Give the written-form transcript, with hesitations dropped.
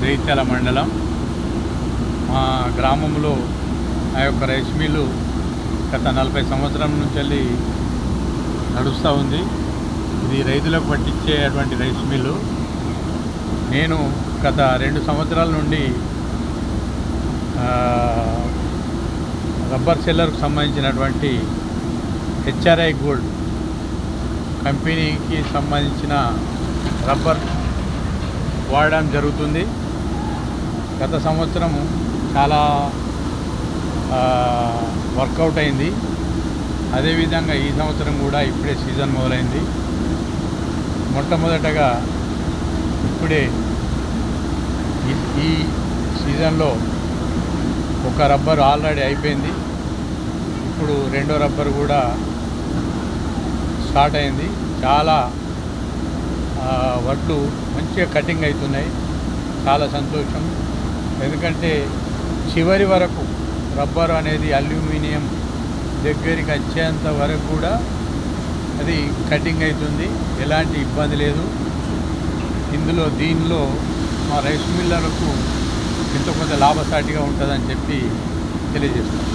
జగిత్యాల మండలం. మా గ్రామంలో ఆ యొక్క రైస్ మిల్లు గత 40 సంవత్సరం నుంచి నడుస్తూ ఉంది. ఇది రైతులకు పట్టించేటువంటి రైస్ మిల్లు. నేను గత 2 సంవత్సరాల నుండి రబ్బర్ సెల్లర్కు సంబంధించినటువంటి హెచ్ఆర్ఐ గోల్డ్ కంపెనీకి సంబంధించిన రబ్బర్ వాడడం జరుగుతుంది. గత సంవత్సరం చాలా వర్కౌట్ అయింది. అదేవిధంగా ఈ సంవత్సరం కూడా ఇప్పుడే సీజన్ మొదలైంది. మొట్టమొదటగా ఇప్పుడే ఈ సీజన్లో ఒక రబ్బర్ ఆల్రెడీ అయిపోయింది. ఇప్పుడు రెండో రబ్బర్ కూడా స్టార్ట్ అయింది. చాలా వడ్లు మంచిగా కటింగ్ అవుతున్నాయి. చాలా సంతోషం. ఎందుకంటే చివరి వరకు రబ్బర్ అనేది అల్యూమినియం దగ్గరికి వచ్చేంత వరకు కూడా అది కటింగ్ అవుతుంది. ఎలాంటి ఇబ్బంది లేదు. దీనిలో మా రైస్ మిల్లర్లకు ఎంతో కొంత లాభసాటిగా ఉంటుందని చెప్పి తెలియజేస్తాం.